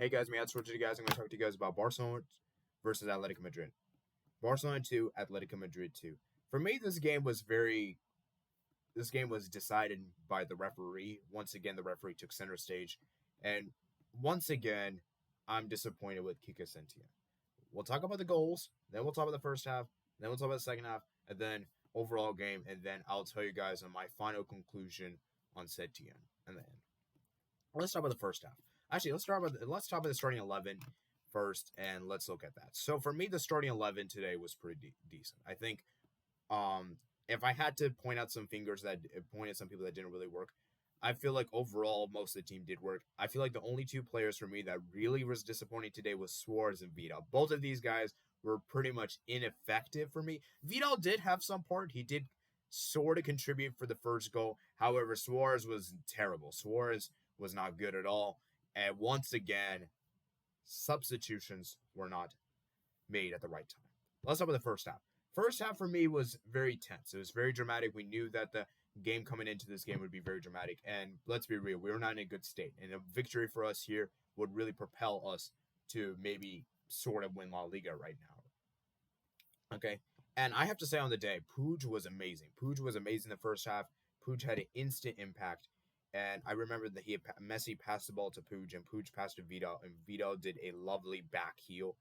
Hey guys, for today, guys. I'm going to talk to you guys about Barcelona versus Atletico Madrid. Barcelona 2, Atletico Madrid 2. For me, this game was decided by the referee. Once again, the referee took center stage, and once again, I'm disappointed with Kike Setién. We'll talk about the goals, then we'll talk about the first half, then we'll talk about the second half, and then overall game, and then I'll tell you guys on my final conclusion on Setién and the end. Let's talk about the first half. Actually, let's talk about the starting 11 first, and let's look at that. So for me, the starting 11 today was pretty decent. I think if I had to point out some fingers that point at some people that didn't really work, I feel like overall most of the team did work. I feel like the only two players for me that really was disappointing today was Suarez and Vidal. Both of these guys were pretty much ineffective for me. Vidal did have some part. He did sort of contribute for the first goal. However, Suarez was terrible. Suarez was not good at all. And once again, substitutions were not made at the right time. Let's talk about the first half. First half for me was very tense. It was very dramatic. We knew that the game coming into this game would be very dramatic. And let's be real, we were not in a good state. And a victory for us here would really propel us to maybe sort of win La Liga right now. Okay. And I have to say on the day, Puig was amazing. Puig was amazing in the first half. Puig had an instant impact. And I remember that Messi passed the ball to Puig, and Puig passed to Vidal, and Vidal did a lovely back heel,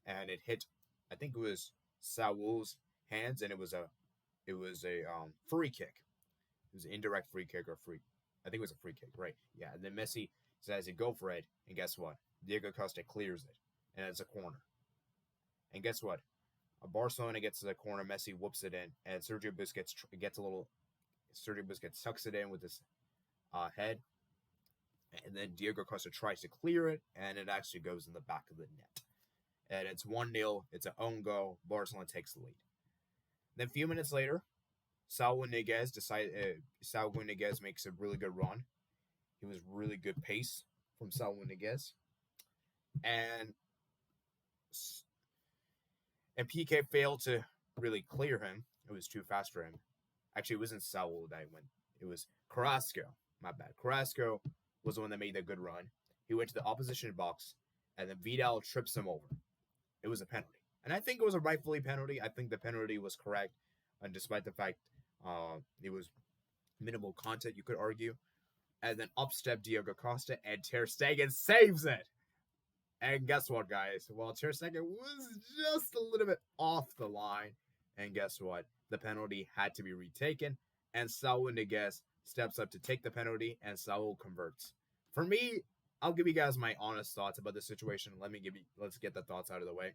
and it hit, I think it was Saul's hands, and it was a free kick. It was an indirect free kick or free. I think it was a free kick, right? Yeah. And then Messi says, "Go for it," and guess what? Diego Costa clears it, and it's a corner. And guess what? Barcelona gets to the corner. Messi whoops it in, and Sergio Busquets sucks it in with his head, and then Diego Costa tries to clear it, and it actually goes in the back of the net. And it's 1-0. It's an own goal. Barcelona takes the lead. Then a few minutes later, Saul Niguez makes a really good run. He was really good pace from Saul Niguez. And PK failed to really clear him. It was too fast for him. Actually, it wasn't Saul that went. It was Carrasco. My bad. Carrasco was the one that made that good run. He went to the opposition box, and then Vidal trips him over. It was a penalty. And I think it was a rightfully penalty. I think the penalty was correct, and despite the fact it was minimal contact, you could argue. And then up stepped Diego Costa, and ter-stegen saves it. And guess what, guys? Well, ter-stegen was just a little bit off the line. And guess what? The penalty had to be retaken, and Saul Niguez steps up to take the penalty, and Saul converts. For me, I'll give you guys my honest thoughts about the situation. Let's get the thoughts out of the way.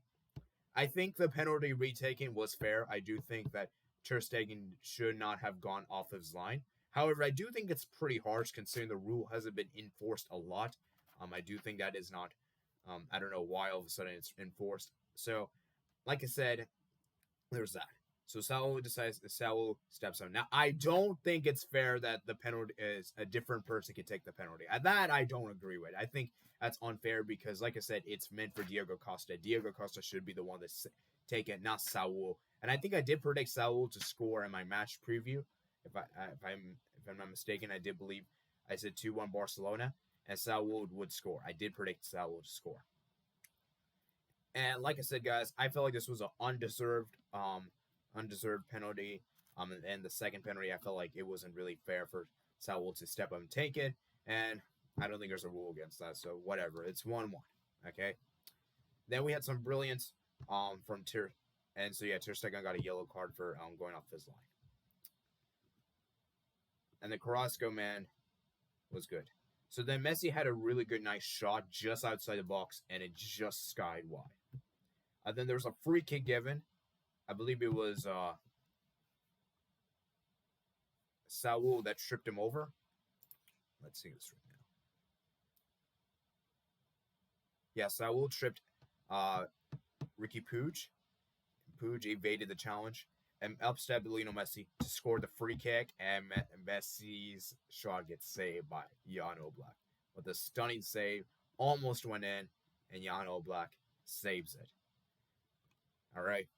I think the penalty retaken was fair. I do think that ter-stegen should not have gone off his line. However, I do think it's pretty harsh considering the rule hasn't been enforced a lot. I do think that is not. I don't know why all of a sudden it's enforced. So, like I said, there's that. So Saul steps on. Now, I don't think it's fair that the penalty is a different person can take the penalty. That I don't agree with. I think that's unfair because, like I said, it's meant for Diego Costa. Diego Costa should be the one that's taken, not Saul. And I think I did predict Saul to score in my match preview. If I'm not mistaken, I did believe I said 2-1 Barcelona, and Saul would score. I did predict Saul to score. And like I said, guys, I felt like this was an undeserved penalty. And the second penalty, I felt like it wasn't really fair for Saul to step up and take it. And I don't think there's a rule against that. So whatever. It's 1-1. Okay. Then we had some brilliance from ter Stegen got a yellow card for going off his line. And the Carrasco man was good. So then Messi had a really good, nice shot just outside the box, and it just skied wide. And then there was a free kick given. I believe it was Saul that tripped him over. Let's see this right now. Yeah, Saul tripped Ricky Puig. Puig evaded the challenge. And up stepped Lionel Messi to score the free kick, and Messi's shot gets saved by Jan Oblak. With a stunning save, almost went in, and Jan Oblak saves it. All right.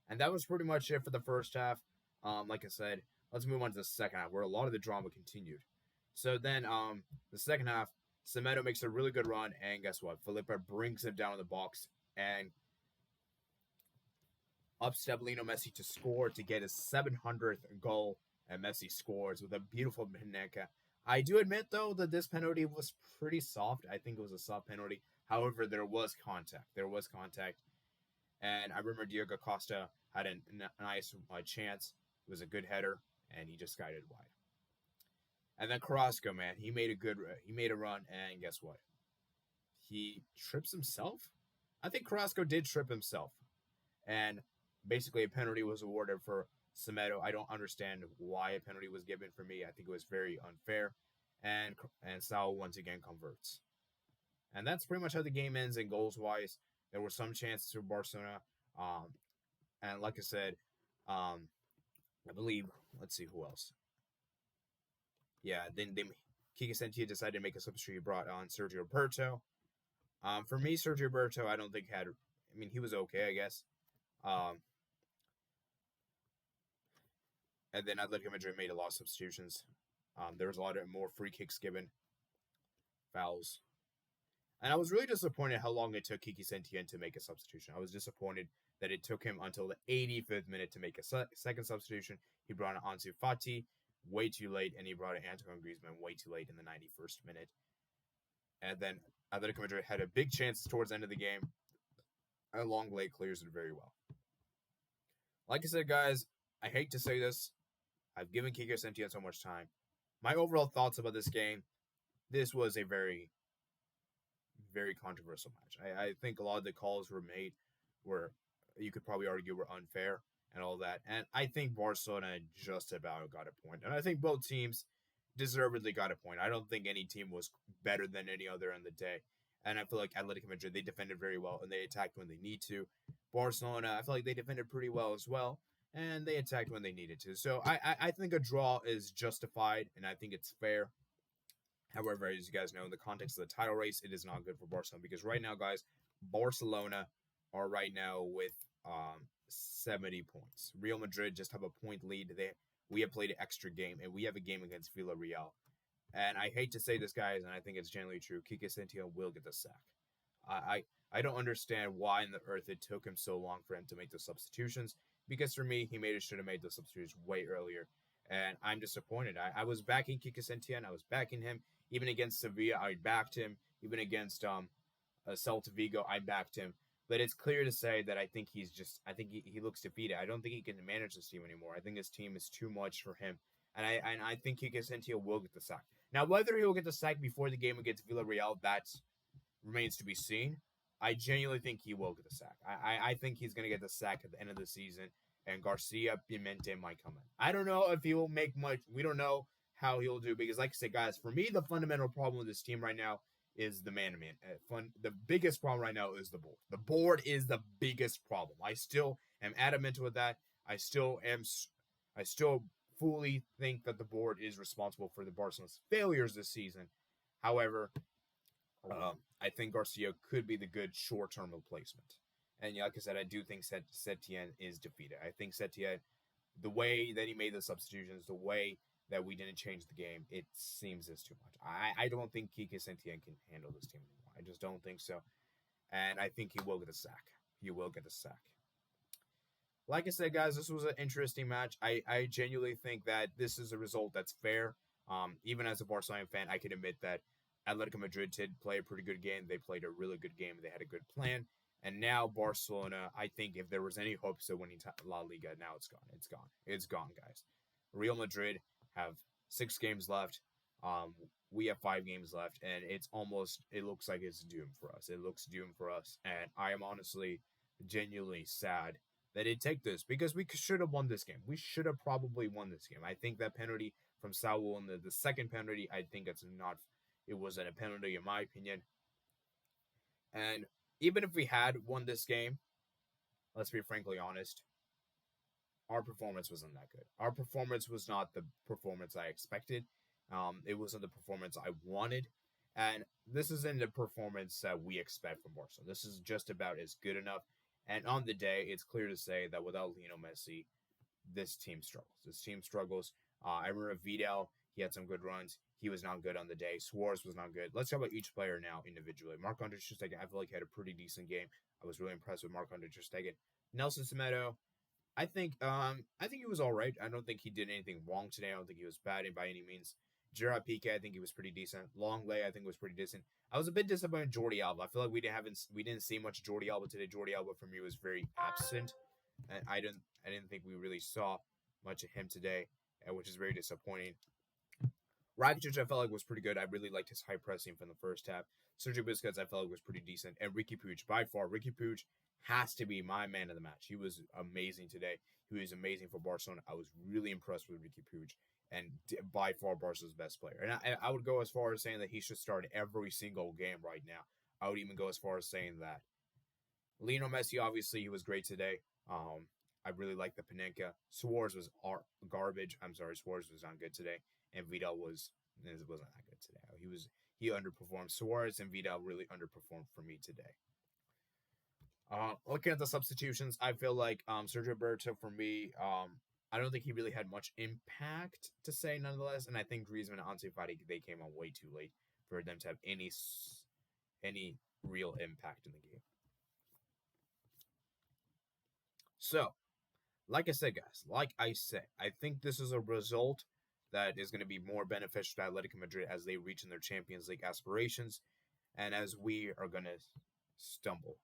And that was pretty much it for the first half. Like I said, let's move on to the second half, where a lot of the drama continued. So then the second half, Semedo makes a really good run, and guess what? Felipe brings him down in the box, and upstep Lionel Messi to score to get his 700th goal, and Messi scores with a beautiful Pineka. I do admit, though, that this penalty was pretty soft. I think it was a soft penalty. However, there was contact. There was contact. And I remember Diego Costa had a nice chance. It was a good header, and he just guided wide. And then Carrasco, man, he made a run, and guess what? He trips himself. I think Carrasco did trip himself, and basically a penalty was awarded for Semedo. I don't understand why a penalty was given for me. I think it was very unfair, and Saul once again converts, and that's pretty much how the game ends. In goals wise, there were some chances for Barcelona, and like I said, I believe. Let's see who else. Yeah, then Kike Setién decided to make a substitute. He brought on Sergio Roberto. For me, Sergio Roberto, I don't think had. I mean, he was okay, I guess. Um, and then Atletico Madrid made a lot of substitutions. There was a lot of more free kicks given, fouls, and I was really disappointed how long it took Kike Setién to make a substitution. I was disappointed that it took him until the 85th minute to make a second substitution. He brought in Ansu Fati way too late, and he brought in Antoine Griezmann way too late in the 91st minute. And then Atletico Madrid had a big chance towards the end of the game, and Longley clears it very well. Like I said, guys, I hate to say this. I've given Kike Setién so much time. My overall thoughts about this game, this was a very, very controversial match. I think a lot of the calls were made were, you could probably argue, were unfair and all that. And I think Barcelona just about got a point. And I think both teams deservedly got a point. I don't think any team was better than any other on the day. And I feel like Atletico Madrid, they defended very well and they attacked when they need to. Barcelona, I feel like they defended pretty well as well. And they attacked when they needed to. So I think a draw is justified and I think it's fair. However, as you guys know, in the context of the title race, it is not good for Barcelona because right now, guys, Barcelona are right now with 70 points. Real Madrid just have a point lead. We have played an extra game, and we have a game against Villarreal. And I hate to say this, guys, and I think it's generally true. Kike Setién will get the sack. I don't understand why in the earth it took him so long for him to make the substitutions. Because for me, he should have made the substitutions way earlier. And I'm disappointed. I was backing Kike Setién. I was backing him. Even against Sevilla, I backed him. Even against Celta Vigo, I backed him. But it's clear to say that I think he looks defeated. I don't think he can manage this team anymore. I think his team is too much for him. And I think Kike Setién will get the sack. Now, whether he will get the sack before the game against Villarreal, that remains to be seen. I genuinely think he will get the sack. I think he's going to get the sack at the end of the season, and Garcia Pimente might come in. I don't know if he will make much. We don't know how he'll do because, like I said, guys, for me, the fundamental problem with this team right now is the man-to-man. The biggest problem right now is the board. The board is the biggest problem. I still am adamant with that. I still fully think that the board is responsible for the Barcelona's failures this season. However, I think Garcia could be the good short-term replacement. And like I said, I do think Setién is defeated. I think Setién, the way that he made the substitutions, the way that we didn't change the game, it seems is too much. I don't think Kike Setién can handle this team anymore. I just don't think so. And I think he will get a sack. He will get a sack. Like I said, guys, this was an interesting match. I genuinely think that this is a result that's fair. Even as a Barcelona fan, I can admit that Atletico Madrid did play a pretty good game. They played a really good game. They had a good plan. And now Barcelona, I think if there was any hopes of winning La Liga, now it's gone. It's gone. It's gone, guys. Real Madrid have 6 games left. We have 5 games left, and it looks like it's doomed for us. It looks doomed for us, and I am honestly, genuinely sad that it take this because we should have won this game. We should have probably won this game. I think that penalty from Saul in the second penalty, I think it wasn't a penalty in my opinion. And even if we had won this game, let's be frankly honest, our performance wasn't that good. Our performance was not the performance I expected. It wasn't the performance I wanted. And this isn't the performance that we expect from Barcelona. This is just about as good enough. And on the day, it's clear to say that without Lionel Messi, this team struggles. I remember Vidal, he had some good runs. he was not good on the day. Suarez was not good. Let's talk about each player now individually. Marc-Andre ter Stegen, I feel like he had a pretty decent game. I was really impressed with Marc-Andre ter Stegen. Nelson Semedo, I think he was all right. I don't think he did anything wrong today. I don't think he was bad by any means. Gerard Piqué, I think he was pretty decent. Longley, I think was pretty decent. I was a bit disappointed in Jordi Alba. I feel like we didn't see much Jordi Alba today. Jordi Alba for me was very absent, and I didn't think we really saw much of him today, which is very disappointing. Rakitic, I felt like was pretty good. I really liked his high pressing from the first half. Sergio Busquets, I felt like was pretty decent, and Ricky Puig, by far, Ricky Puig has to be my man of the match. He was amazing today. He was amazing for Barcelona. I was really impressed with Ricky Puig, and by far Barca's best player. And I would go as far as saying that he should start every single game right now. I would even go as far as saying that Lionel Messi, obviously, he was great today. I really liked the Panenka. Suarez was garbage. I'm sorry, Suarez was not good today, and Vidal wasn't that good today. He underperformed. Suarez and Vidal really underperformed for me today. Looking at the substitutions, I feel like Sergio Roberto for me, I don't think he really had much impact to say nonetheless, and I think Griezmann and Ansu Fati they came on way too late for them to have any real impact in the game. So, like I said, I think this is a result that is going to be more beneficial to Atletico Madrid as they reach in their Champions League aspirations, and as we are going to stumble.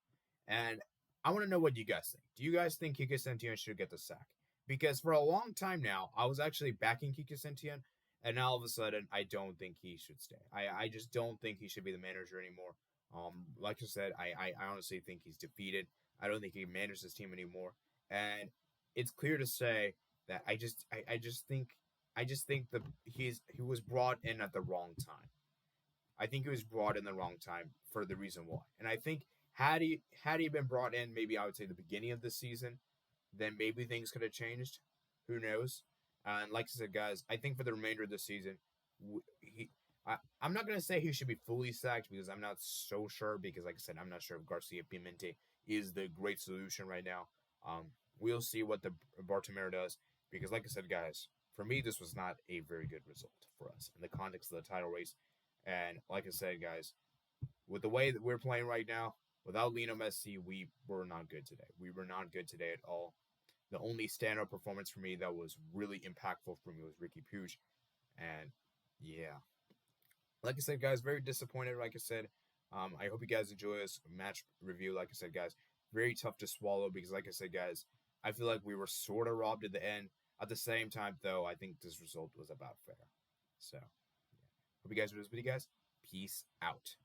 And I want to know what you guys think. Do you guys think Kike Setien should get the sack? Because for a long time now, I was actually backing Kike Setien, and now all of a sudden, I don't think he should stay. I just don't think he should be the manager anymore. Like I said, I honestly think he's defeated. I don't think he manages this team anymore, and it's clear to say that I just think that he was brought in at the wrong time. I think he was brought in the wrong time for the reason why. And I think had he been brought in, maybe I would say the beginning of the season, then maybe things could have changed. Who knows? And like I said, guys, I think for the remainder of the season, I'm not gonna say he should be fully sacked because I'm not so sure. Because like I said, I'm not sure if Garcia Pimente is the great solution right now. We'll see what the Bartomeu does. Because like I said, guys, for me, this was not a very good result for us in the context of the title race. And like I said, guys, with the way that we're playing right now, without Lionel Messi, we were not good today. We were not good today at all. The only standout performance for me that was really impactful for me was Ricky Puig. And yeah, like I said, guys, very disappointed. Like I said, I hope you guys enjoy this match review. Like I said, guys, very tough to swallow because, like I said, guys, I feel like we were sort of robbed at the end. At the same time, though, I think this result was about fair. So, yeah. Hope you guys enjoyed this video, guys. Peace out.